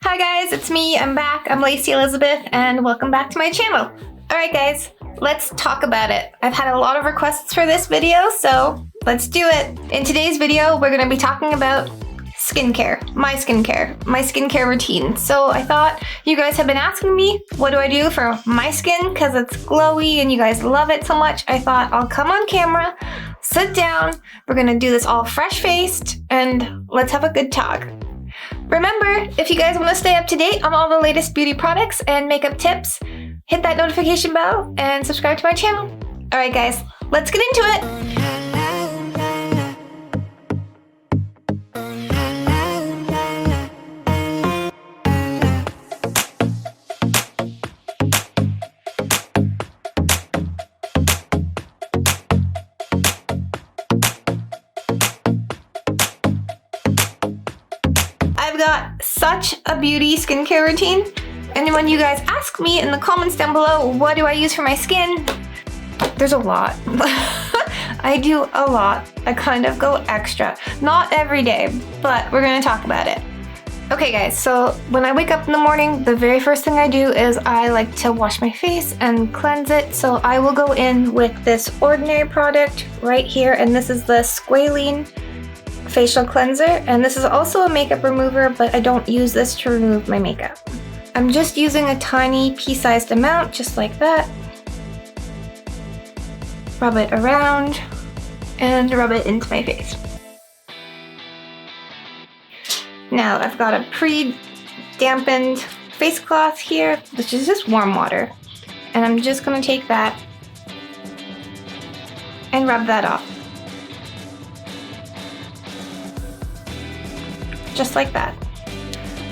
Hi guys, it's me, I'm back. I'm Lacey Elizabeth and welcome back to my channel. Alright guys, let's talk about it. I've had a lot of requests for this video, so let's do it. In today's video, we're going to be talking about skincare, my skincare routine. So I thought you guys have been asking me, what do I do for my skin? Because it's glowy and you guys love it so much. I thought I'll come on camera, sit down, we're going to do this all fresh-faced, and let's have a good talk. Remember, if you guys want to stay up to date on all the latest beauty products and makeup tips, hit that notification bell and subscribe to my channel. Alright guys, let's get into it! I've got such a beauty skincare routine, and when you guys ask me in the comments down below, what do I use for my skin? There's a lot. I do a lot. I kind of go extra. Not every day, but we're gonna talk about it. Okay guys, so when I wake up in the morning, the very first thing I do is I like to wash my face and cleanse it. So I will go in with this Ordinary product right here, and this is the Squalene facial cleanser, and this is also a makeup remover, but I don't use this to remove my makeup. I'm just using a tiny pea-sized amount, just like that. Rub it around and rub it into my face. Now I've got a pre-dampened face cloth here, which is just warm water, and I'm just going to take that and rub that off. Just like that.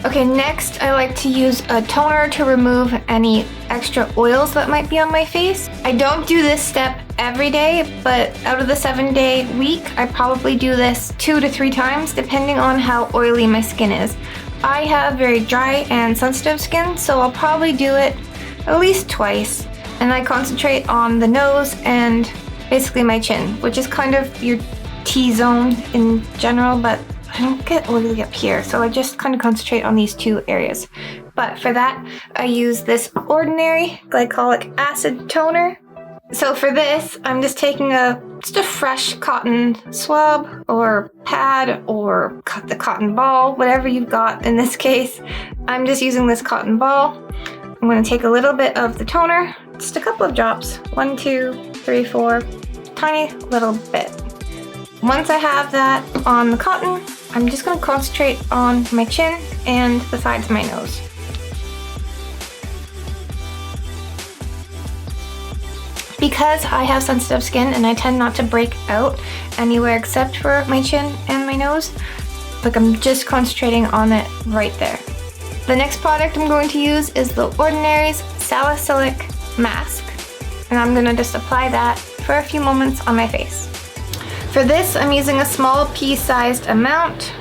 Okay, next I like to use a toner to remove any extra oils that might be on my face. I don't do this step every day, but out of the 7-day week, I probably do this 2 to 3 times depending on how oily my skin is. I have very dry and sensitive skin, so I'll probably do it at least twice, and I concentrate on the nose and basically my chin, which is kind of your T-zone in general, but I don't get oily up here, so I just kind of concentrate on these 2 areas. But for that, I use this Ordinary Glycolic Acid toner. So for this, I'm just taking just a fresh cotton swab or pad or the cotton ball, whatever you've got in this case. I'm just using this cotton ball. I'm going to take a little bit of the toner, just a couple of drops, 1, 2, 3, 4, tiny little bit. Once I have that on the cotton, I'm just going to concentrate on my chin and the sides of my nose. Because I have sensitive skin and I tend not to break out anywhere except for my chin and my nose, like I'm just concentrating on it right there. The next product I'm going to use is the Ordinary's Salicylic Mask, and I'm going to just apply that for a few moments on my face. For this, I'm using a small pea-sized amount,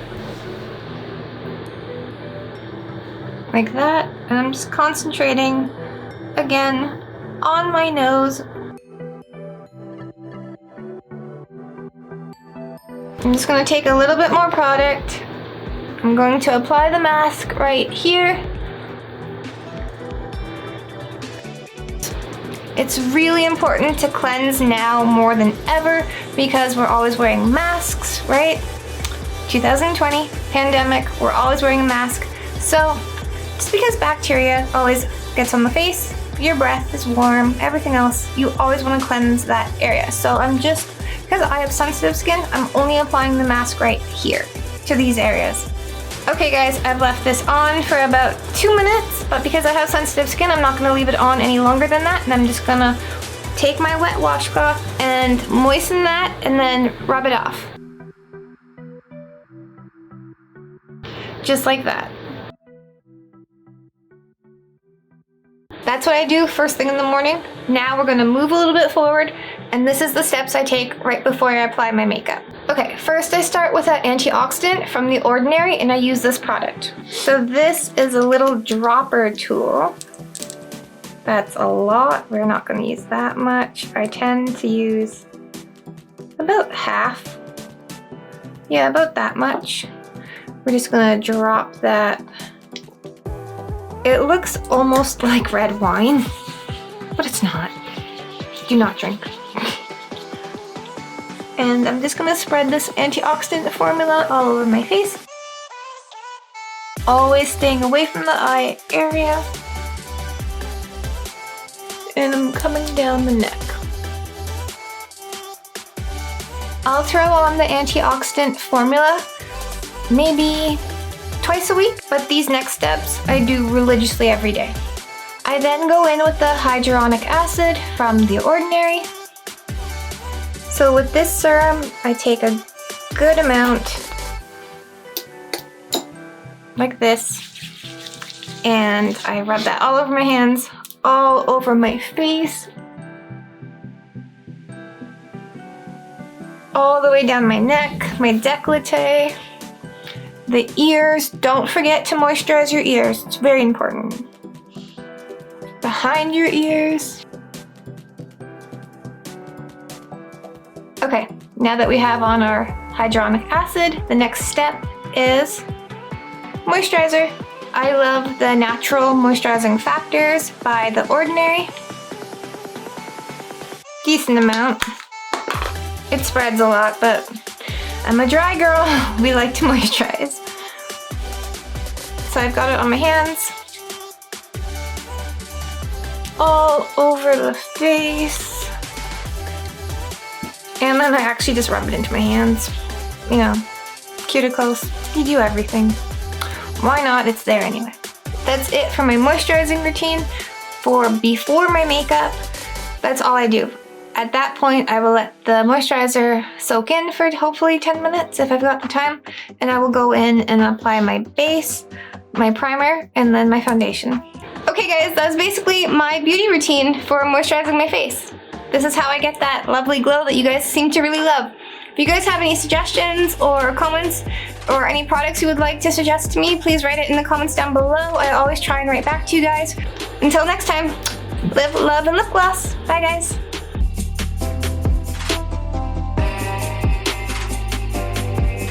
like that, and I'm just concentrating, again, on my nose. I'm just going to take a little bit more product. I'm going to apply the mask right here. It's really important to cleanse now more than ever because we're always wearing masks, right? 2020, pandemic, we're always wearing a mask. So just because bacteria always gets on the face, your breath is warm, everything else, you always want to cleanse that area. So because I have sensitive skin, I'm only applying the mask right here to these areas. Okay guys, I've left this on for about 2 minutes, but because I have sensitive skin, I'm not going to leave it on any longer than that, and I'm just going to take my wet washcloth and moisten that and then rub it off. Just like that. That's what I do first thing in the morning. Now we're going to move a little bit forward, and this is the steps I take right before I apply my makeup. Okay, first I start with an antioxidant from The Ordinary, and I use this product. So this is a little dropper tool. That's a lot. We're not going to use that much. I tend to use about half. Yeah, about that much. We're just going to drop that It looks almost like red wine, but it's not. Do not drink. And I'm just gonna spread this antioxidant formula all over my face. Always staying away from the eye area. And I'm coming down the neck. I'll throw on the antioxidant formula maybe twice a week, but these next steps I do religiously every day. I then go in with the Hydrotic Acid from The Ordinary. So with this serum, I take a good amount, like this, and I rub that all over my hands, all over my face, all the way down my neck, my décolleté, the ears. Don't forget to moisturize your ears, it's very important. Behind your ears. Okay, now that we have on our hyaluronic acid, the next step is moisturizer. I love the Natural Moisturizing Factors by The Ordinary. Decent amount. It spreads a lot, but I'm a dry girl. We like to moisturize. So I've got it on my hands. All over the face. And then I actually just rub it into my hands. You know, cuticles, you do everything. Why not? It's there anyway. That's it for my moisturizing routine. For before my makeup, that's all I do. At that point, I will let the moisturizer soak in for hopefully 10 minutes if I've got the time. And I will go in and apply my base, my primer, and then my foundation. Okay guys, that's basically my beauty routine for moisturizing my face. This is how I get that lovely glow that you guys seem to really love. If you guys have any suggestions or comments or any products you would like to suggest to me, please write it in the comments down below. I always try and write back to you guys. Until next time, live, love, and lip gloss. Bye guys.